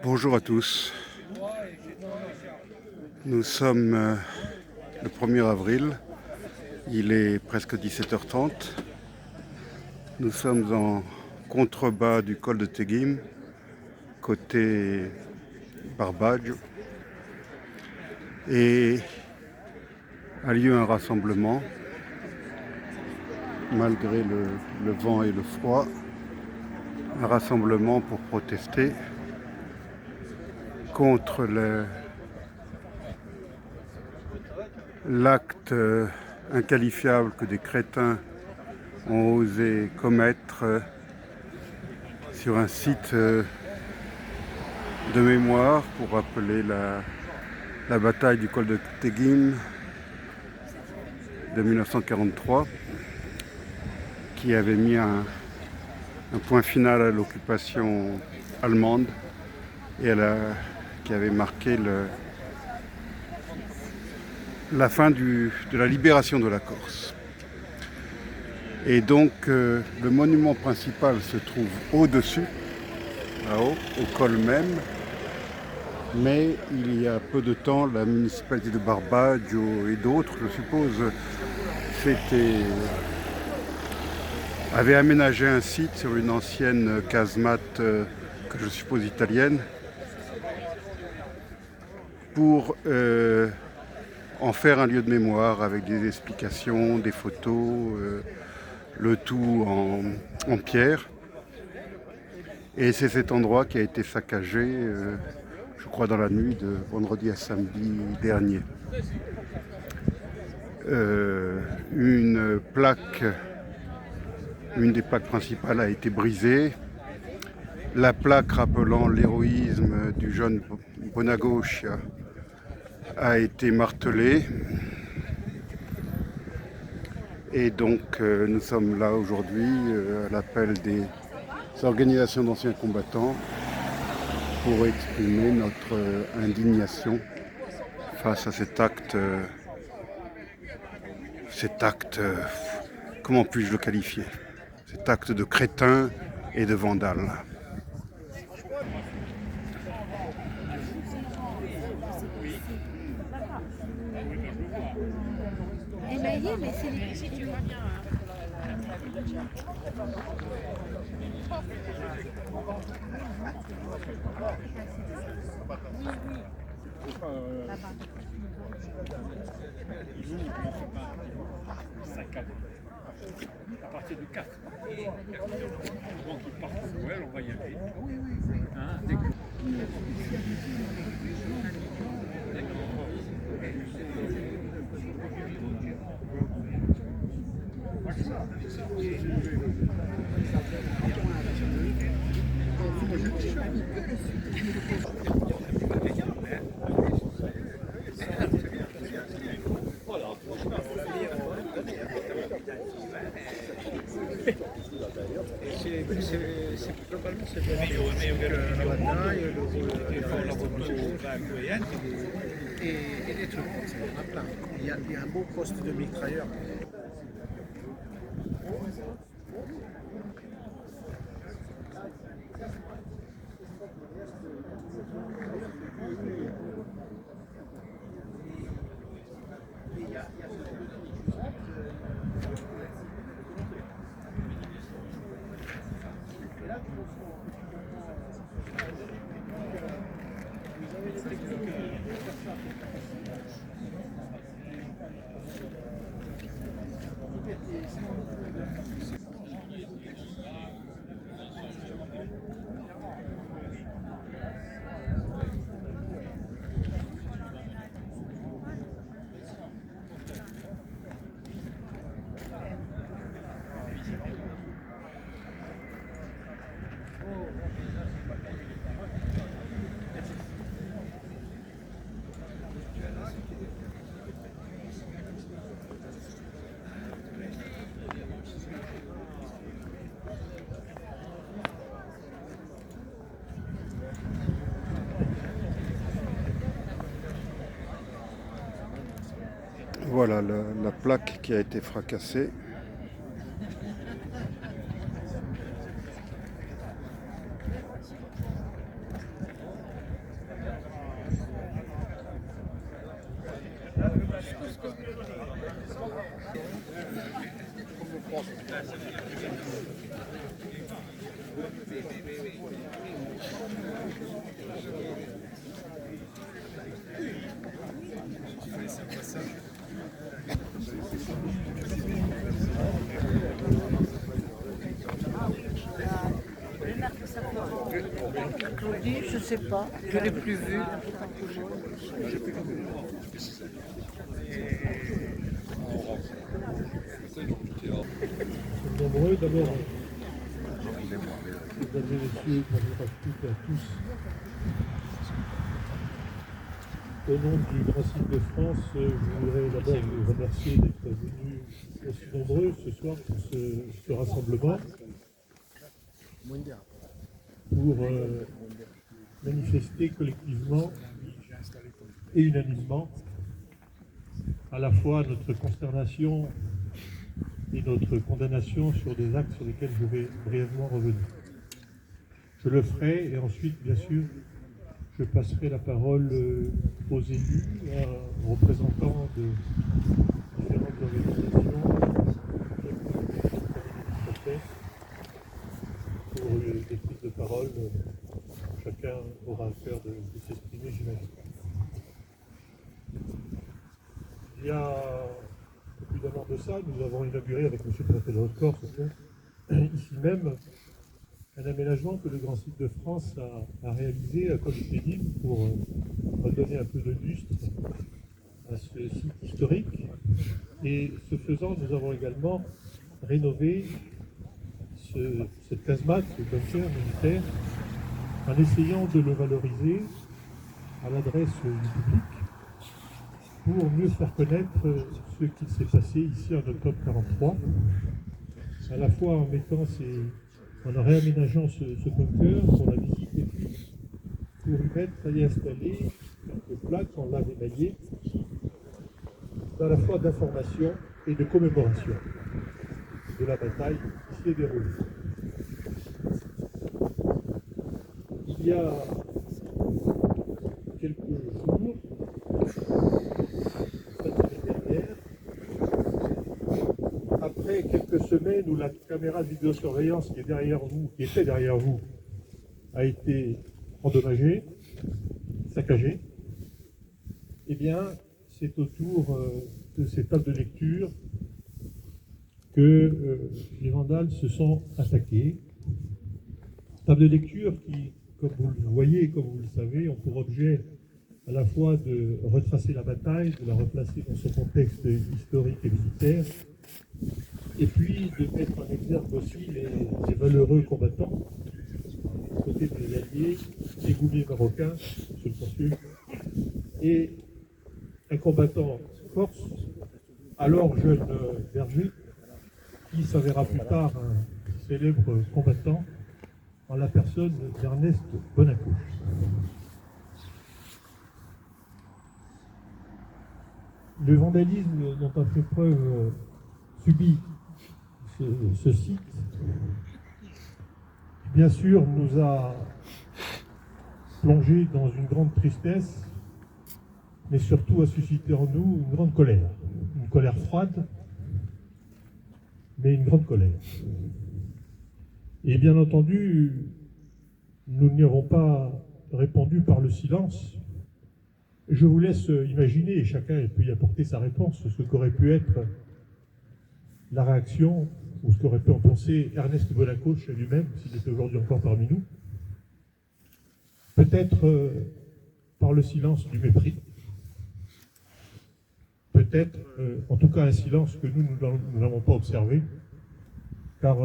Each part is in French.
Bonjour à tous. Nous sommes le 1er avril. Il est presque 17h30. Nous sommes en contrebas du col de Teguim, côté Barbaggio. Et a lieu un rassemblement, malgré le vent et le froid. Un rassemblement pour protester contre l'acte inqualifiable que des crétins ont osé commettre sur un site de mémoire pour rappeler la bataille du col de Teguim de 1943, qui avait mis un point final à l'occupation allemande et qui avait marqué la fin de la libération de la Corse. Et donc le monument principal se trouve au-dessus, là-haut, au col même, mais il y a peu de temps, la municipalité de Barbaggio et d'autres, je suppose, avait aménagé un site sur une ancienne casemate que je suppose italienne pour en faire un lieu de mémoire avec des explications, des photos, le tout en pierre. Et c'est cet endroit qui a été saccagé, je crois, dans la nuit de vendredi à samedi dernier. Une des plaques principales a été brisée. La plaque rappelant l'héroïsme du jeune Bonagoscia a été martelée. Et donc nous sommes là aujourd'hui à l'appel des organisations d'anciens combattants pour exprimer notre indignation face à cet acte, comment puis-je le qualifier? Cet acte de crétin et de vandale. Mais c'est à partir du 4. Donc il part pour Noël, on va y aller. Hein, c'est globalement c'est la bataille, la photo et des trucs comme ça, il y en a plein. Il y a un beau poste de mitrailleur. Voilà la plaque qui a été fracassée. Claudie, je sais pas, je l'ai plus vu. Nombreux, d'abord, mesdames et messieurs, bonjour à toutes et à tous. Au nom du Grand Site de France, je voudrais d'abord vous remercier d'être venus aussi nombreux ce soir pour ce rassemblement, pour manifester collectivement et unanimement à la fois notre consternation et notre condamnation sur des actes sur lesquels je vais brièvement revenir. Je le ferai et ensuite, bien sûr, je passerai la parole aux élus, aux représentants de différentes organisations pour des prises de parole. Chacun aura à cœur de s'exprimer, j'imagine. Il y a plus d'un an de ça, nous avons inauguré avec M. le préfet de Haute-Corse, ici même, un aménagement que le Grand Site de France a réalisé à Col-du-Pénil pour redonner un peu de lustre à ce site historique. Et ce faisant, nous avons également rénové cette casemate, ce bunker militaire, en essayant de le valoriser à l'adresse du public pour mieux faire connaître ce qui s'est passé ici en octobre 1943, à la fois en réaménageant ce bunker pour la visite et puis pour y installer quelques plaques en lave émaillée, à la fois d'information et de commémoration de la bataille qui s'y est déroulée. Il y a quelques jours, après quelques semaines où la caméra de vidéosurveillance qui était derrière vous, a été endommagée, saccagée, eh bien, c'est autour de ces tables de lecture que les vandales se sont attaqués. Tables de lecture qui, comme vous le voyez et comme vous le savez, ont pour objet à la fois de retracer la bataille, de la replacer dans son contexte historique et militaire, et puis de mettre en exergue aussi les valeureux combattants, côté des Alliés, des goumiers marocains, monsieur le consul, et un combattant corse, alors jeune berger, qui s'avéra plus tard un célèbre combattant en la personne d'Ernest Bonacouche. Le vandalisme dont a fait preuve subi ce site, bien sûr, nous a plongé dans une grande tristesse, mais surtout a suscité en nous une grande colère froide, mais une grande colère. Et bien entendu, nous n'y avons pas répondu par le silence. Je vous laisse imaginer, et chacun peut y apporter sa réponse, ce qu'aurait pu être la réaction, ou ce qu'aurait pu en penser Ernest Bonacouche lui-même, s'il était aujourd'hui encore parmi nous. Peut-être par le silence du mépris, peut-être, en tout cas un silence que nous n'avons pas observé, car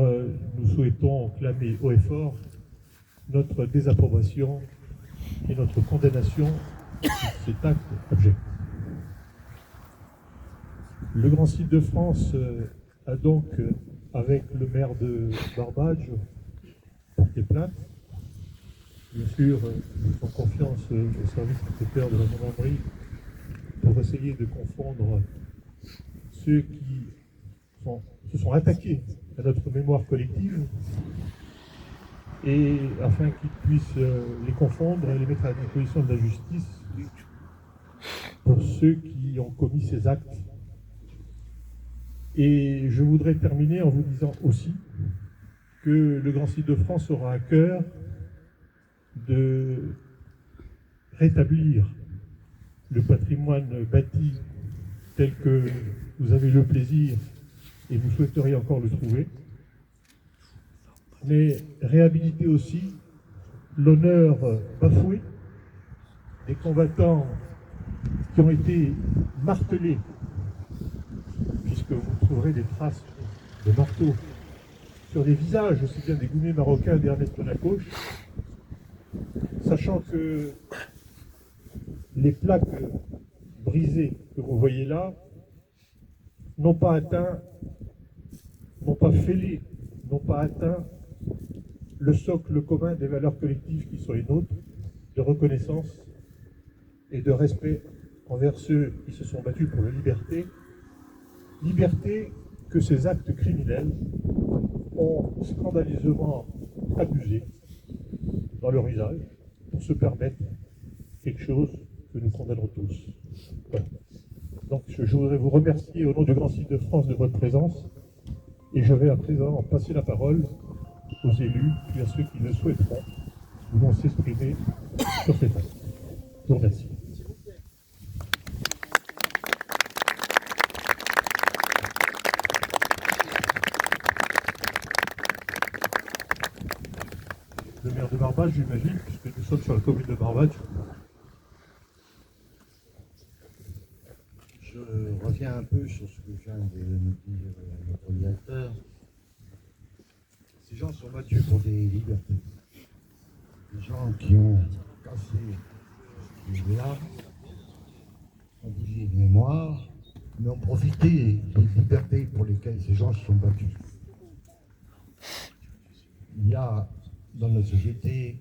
nous souhaitons clamer haut et fort notre désapprobation et notre condamnation de cet acte abject. Le Grand Site de France a donc, avec le maire de Barbadge, porté plainte. Bien sûr, nous faisons confiance au service secrétaire de la gendarmerie pour essayer de confondre ceux qui se sont attaqués à notre mémoire collective et afin qu'ils puissent les confondre et les mettre à la disposition de la justice pour ceux qui ont commis ces actes Et je voudrais terminer en vous disant aussi que le Grand Site de France aura à cœur de rétablir le patrimoine bâti tel que vous avez le plaisir et vous souhaiteriez encore le trouver, mais réhabiliter aussi l'honneur bafoué des combattants qui ont été martelés, puisque vous trouverez des traces de marteaux sur les visages, aussi bien des Goumets marocains d'Ernest Konakoche, sachant que les plaques brisées que vous voyez là n'ont pas atteint, n'ont pas fêlé, n'ont pas atteint le socle commun des valeurs collectives qui sont les nôtres, de reconnaissance et de respect envers ceux qui se sont battus pour la liberté, liberté que ces actes criminels ont scandaleusement abusé dans leur usage pour se permettre quelque chose que nous condamnons tous. Voilà. Donc je voudrais vous remercier au nom du Grand Site de France de votre présence et je vais à présent passer la parole aux élus puis à ceux qui le souhaiteront vont s'exprimer sur cet acte. Je vous remercie. Le maire de Barbâtre, j'imagine, puisque nous sommes sur la commune de Barbâtre. Je reviens un peu sur ce que vient de nous dire notre directeur. Ces gens sont battus pour des libertés. Des gens qui ont cassé les larmes, ont bousillé de mémoire, mais ont profité des libertés pour lesquelles ces gens se sont battus. Il y a dans notre société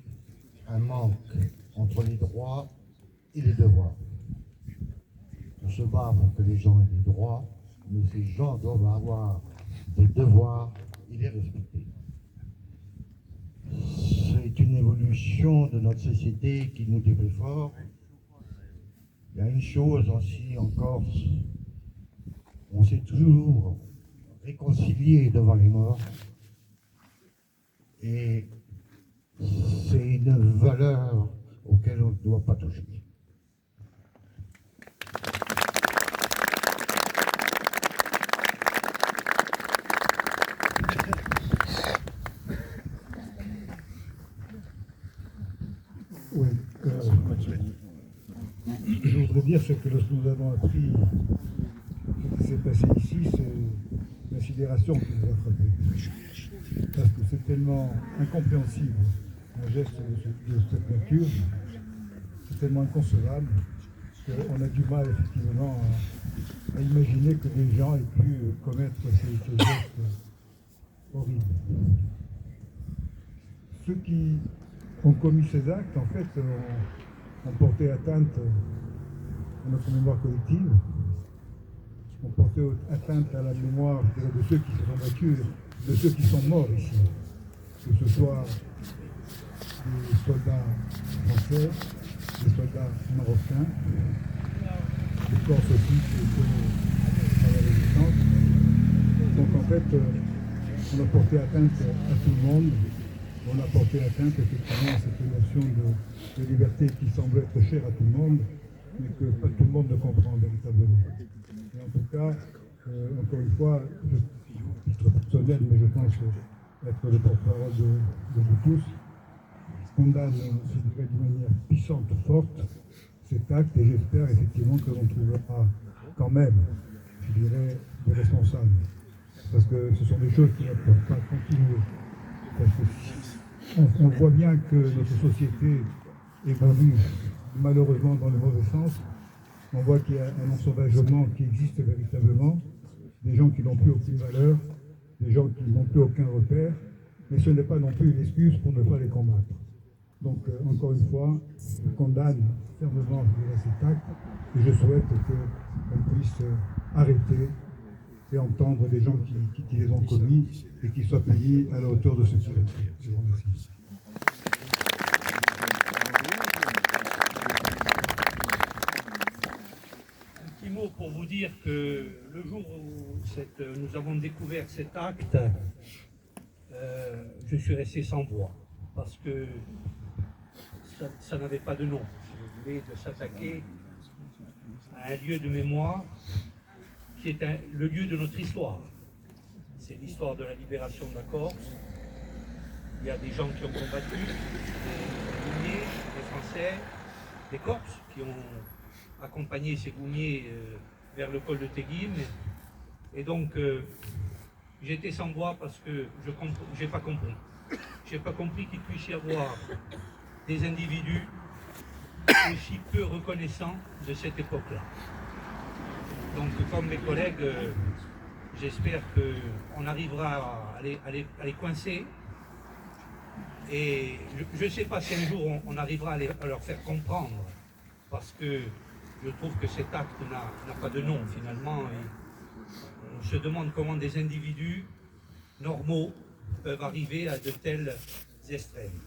un manque entre les droits et les devoirs. On se bat pour que les gens aient des droits, mais ces gens doivent avoir des devoirs et les respecter. C'est une évolution de notre société qui nous déplaît fort. Il y a une chose aussi en Corse, on s'est toujours réconcilié devant les morts. Et c'est une valeur auquel on ne doit pas toucher. Oui, je voudrais dire ce que lorsque nous avons appris ce qui s'est passé ici, c'est la sidération qui nous a frappés. Parce que c'est tellement incompréhensible, un geste de cette nature, c'est tellement inconcevable qu'on a du mal effectivement à imaginer que des gens aient pu commettre ces gestes horribles. Ceux qui ont commis ces actes, en fait, ont porté atteinte à notre mémoire collective, ont porté atteinte à la mémoire de ceux qui se sont battus, de ceux qui sont morts ici, que ce soit des soldats français, des soldats marocains, des Corses aussi qui étaient dans la résistance. Donc en fait, on a porté atteinte à tout le monde. On a porté atteinte effectivement à cette notion de liberté qui semble être chère à tout le monde, mais que pas tout le monde ne comprend véritablement. Et en tout cas, encore une fois, je suis personnel, mais je pense être le porte-parole de vous tous, condamne, je dirais, d'une manière puissante, forte, cet acte, et j'espère effectivement que l'on trouvera quand même, je dirais, des responsables. Parce que ce sont des choses qui ne peuvent pas continuer. Parce que on voit bien que notre société évolue malheureusement dans le mauvais sens. On voit qu'il y a un ensauvagement qui existe véritablement, des gens qui n'ont plus aucune valeur, des gens qui n'ont plus aucun repère, mais ce n'est pas non plus une excuse pour ne pas les combattre. Donc, encore une fois, je condamne fermement cet acte et je souhaite qu'on puisse arrêter et entendre des gens qui les ont commis et qui soient payés à la hauteur de ce qu'ils ont fait. Je vous remercie. Un petit mot pour vous dire que le jour où nous avons découvert cet acte, je suis resté sans voix, parce que ça n'avait pas de nom, si vous voulez, de s'attaquer à un lieu de mémoire qui est le lieu de notre histoire. C'est l'histoire de la libération de la Corse. Il y a des gens qui ont combattu, des goumiers, des Français, des Corses, qui ont accompagné ces goumiers vers le col de Teguim. Et donc, j'étais sans voix parce que je n'ai pas compris. Je n'ai pas compris qu'il puisse y avoir des individus aussi peu reconnaissants de cette époque-là. Donc, comme mes collègues, j'espère qu'on arrivera à les coincer. Et je ne sais pas si un jour on arrivera à leur faire comprendre, parce que je trouve que cet acte n'a pas de nom finalement. Et on se demande comment des individus normaux peuvent arriver à de tels extrêmes.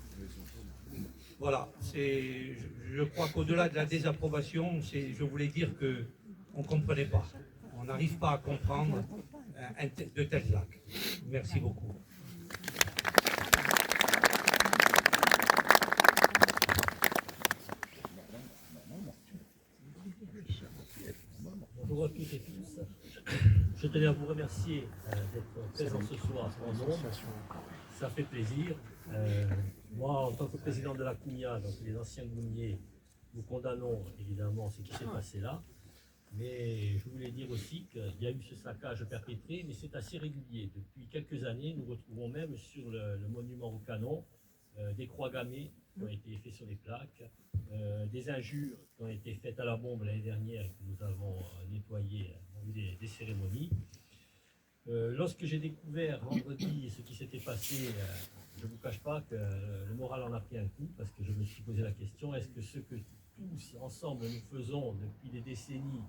Voilà, je crois qu'au-delà de la désapprobation, je voulais dire qu'on ne comprenait pas. On n'arrive pas à comprendre de tels actes. Merci beaucoup. Bonjour à toutes et tous. Je tenais à vous remercier d'être présents ce soir en nombre. Ça fait plaisir. Moi, en tant que président de la CUNIA, donc les anciens goumiers, nous condamnons évidemment ce qui s'est passé là. Mais je voulais dire aussi qu'il y a eu ce saccage perpétré, mais c'est assez régulier. Depuis quelques années, nous retrouvons même sur le monument au canon des croix gammées qui ont été faites sur les plaques, des injures qui ont été faites à la bombe l'année dernière et que nous avons nettoyé des cérémonies. Lorsque j'ai découvert vendredi ce qui s'était passé, je ne vous cache pas que le moral en a pris un coup, parce que je me suis posé la question, est-ce que ce que tous ensemble nous faisons depuis des décennies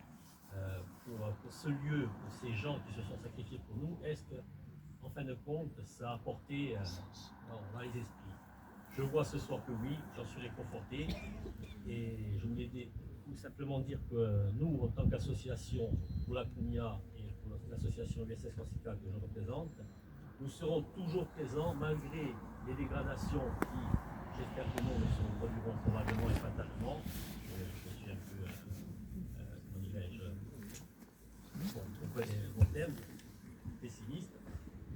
pour ce lieu, pour ces gens qui se sont sacrifiés pour nous, est-ce que, en fin de compte, ça a porté dans les esprits? Je vois ce soir que oui, j'en suis réconforté, et je voulais tout simplement dire que nous, en tant qu'association pour la CUNIA et pour l'association USS Corsica que je représente, nous serons toujours présents malgré les dégradations qui, j'espère que non, ne se produiront probablement et fatalement. Je suis un peu, comment dirais-je, on connaît mon terme, pessimiste,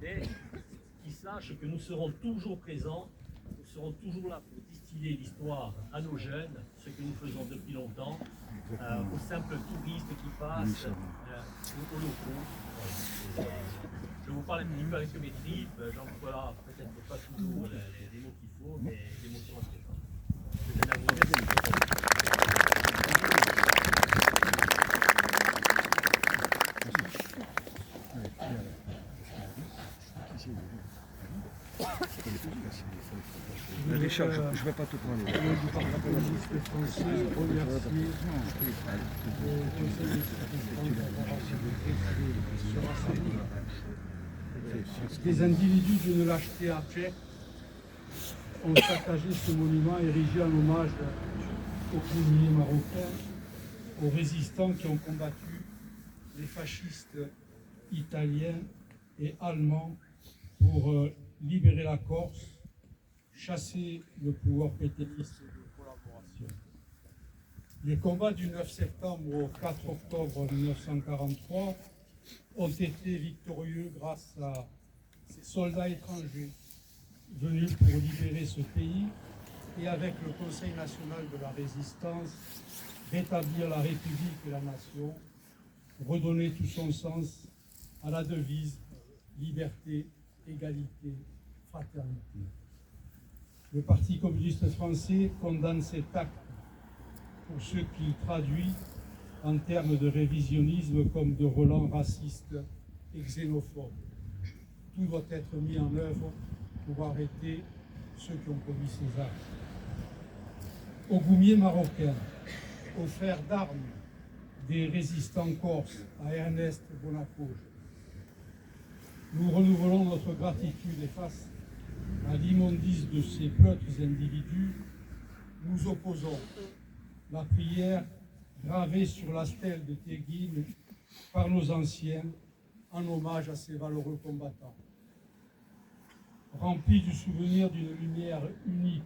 mais qu'ils sachent que nous serons toujours présents, nous serons toujours là pour distiller l'histoire à nos jeunes, ce que nous faisons depuis longtemps, aux simples touristes qui passent, aux locaux. Je vous parle un petit peu avec mes tripes, j'emploie là peut-être pas toujours les mots qu'il faut, mais l'émotion est très forte. Je tenais à vous remercier. Richard, je ne vais pas te prendre. Des individus d'une lâcheté abjecte ont saccagé ce monument érigé en hommage aux goumiers marocains, aux résistants qui ont combattu les fascistes italiens et allemands pour libérer la Corse, chasser le pouvoir pétainiste de collaboration. Les combats du 9 septembre au 4 octobre 1943 ont été victorieux grâce à ces soldats étrangers venus pour libérer ce pays et avec le Conseil national de la résistance, rétablir la République et la nation, redonner tout son sens à la devise liberté, égalité, fraternité. Le Parti communiste français condamne cet acte pour ce qu'il traduit en termes de révisionnisme comme de relents racistes et xénophobes. Tout doit être mis en œuvre pour arrêter ceux qui ont commis ces actes. Aux goumiers marocains, aux frères d'armes des résistants corses, à Ernest Bonacoge, nous renouvelons notre gratitude et face à l'immondice de ces peutres individus, nous opposons la prière gravée sur la stèle de Téguine par nos anciens en hommage à ces valeureux combattants. Remplis du souvenir d'une lumière unique,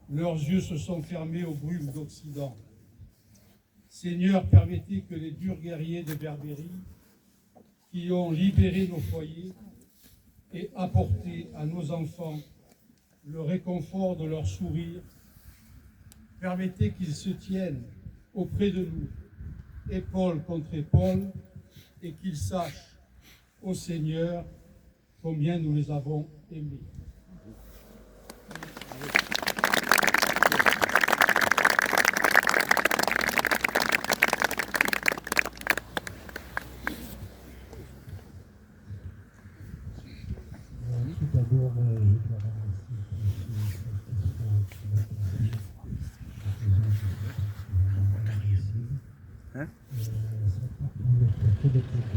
leurs yeux se sont fermés aux brumes d'Occident. Seigneur, permettez que les durs guerriers de Berbérie, qui ont libéré nos foyers et apporté à nos enfants le réconfort de leur sourire, permettez qu'ils se tiennent auprès de nous, épaule contre épaule, et qu'ils sachent, ô Seigneur, combien nous les avons aimés. Tout d'abord, je dois remercier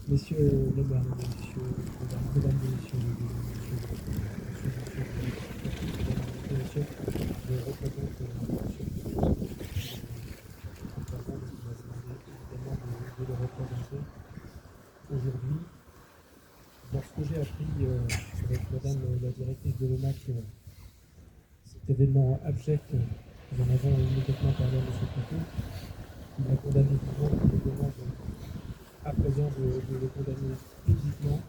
Messieurs les maires, mesdames et messieurs, je représente de le représenter aujourd'hui. Lorsque j'ai appris avec madame la directrice de l'ONAC cet événement abject, nous en avons immédiatement parlé à M. Foucault, qui m'a condamné vivement, qui me demande à présent de le condamner physiquement.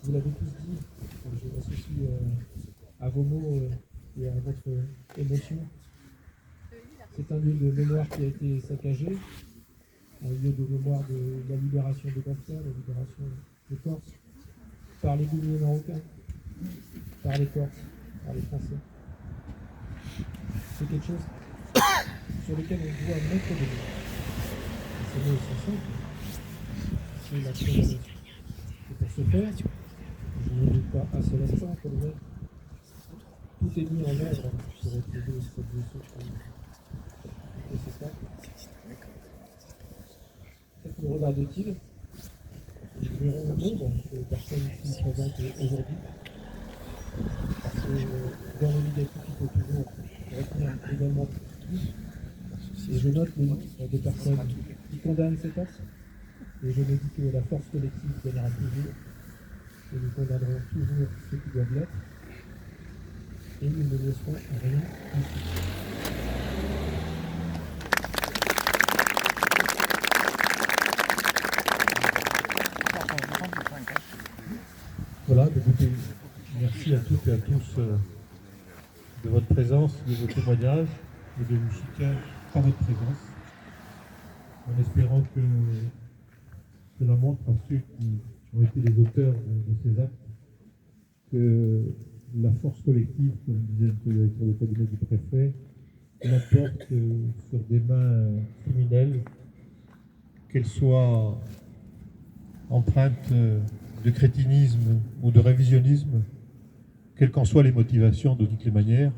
Vous l'avez tous dit, je m'associe à vos mots et à votre émotion. C'est un lieu de mémoire qui a été saccagé, un lieu de mémoire de la libération des Corses, la libération des Corses, par les gouvernements marocains, par les Corses, par les Français. C'est quelque chose sur lequel on doit mettre des mots. Ces mots sont simples. C'est la condamnation. Et pour ce faire, je ne doute pas un seul instant, colonel, tout est mis en œuvre pour retrouver cette blessure nécessaire. Peut-être nous regarde-t-il. Nous verrons le nombre de personnes ici présentes aujourd'hui. Parce que dans le négatif, il faut toujours retenir également tout. Et je note le nombre de personnes qui condamnent cet acte. Et je me dis que la force collective gagnera toujours. Et nous condamnerons toujours ceux qui doivent l'être. Et nous ne laisserons rien ici. Voilà, écoutez, merci à toutes et à tous de votre présence, de vos témoignages et de vos soutiens par votre présence, en espérant que cela montre à ceux qui ont été les auteurs de ces actes que la force collective, comme disait le directeur de cabinet du préfet, l'emporte sur des mains criminelles, qu'elles soient empreintes de crétinisme ou de révisionnisme, quelles qu'en soient les motivations de toutes les manières.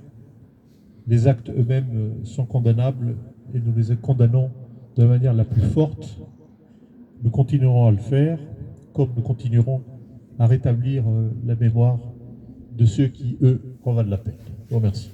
Les actes eux-mêmes sont condamnables et nous les condamnons de la manière la plus forte. Nous continuerons à le faire, comme nous continuerons à rétablir la mémoire de ceux qui, eux, en valent la peine. Je vous remercie.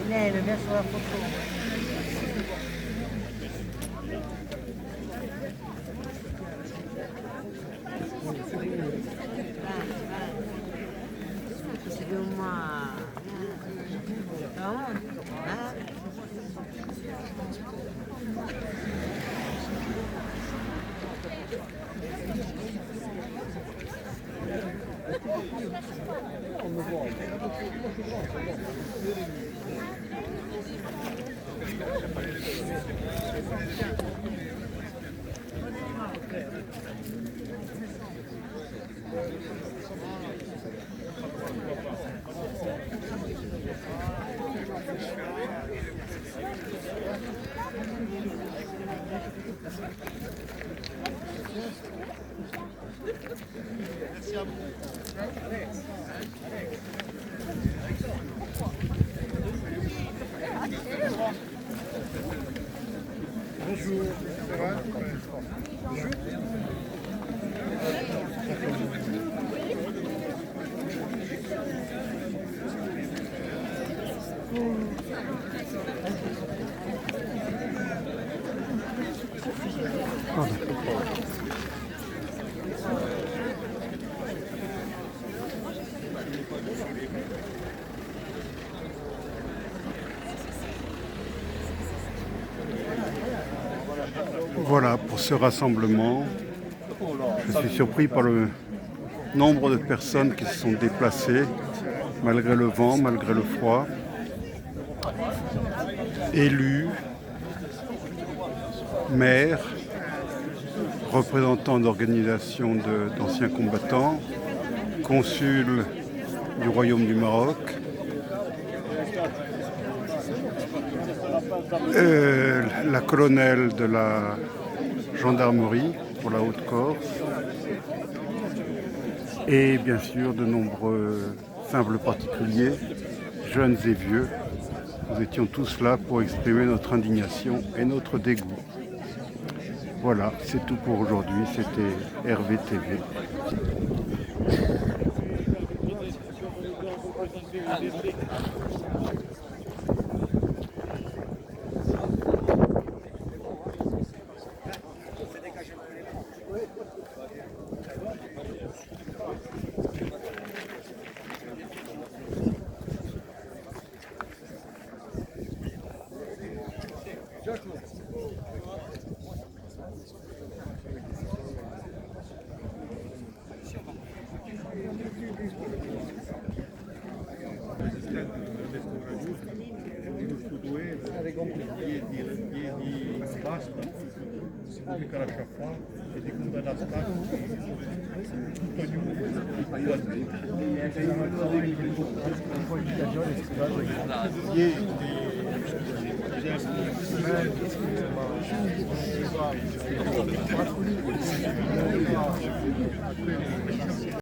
Venez, le mettre sur la photo. C'est de moi. Bonjour, ça va? Bonjour. Voilà pour ce rassemblement. Je suis surpris par le nombre de personnes qui se sont déplacées, malgré le vent, malgré le froid. Élus, maires, représentants d'organisations d'anciens combattants, consuls du Royaume du Maroc, la colonelle de la gendarmerie pour la Haute-Corse et bien sûr de nombreux simples particuliers, jeunes et vieux. Nous étions tous là pour exprimer notre indignation et notre dégoût. Voilà, c'est tout pour aujourd'hui. C'était RVTV.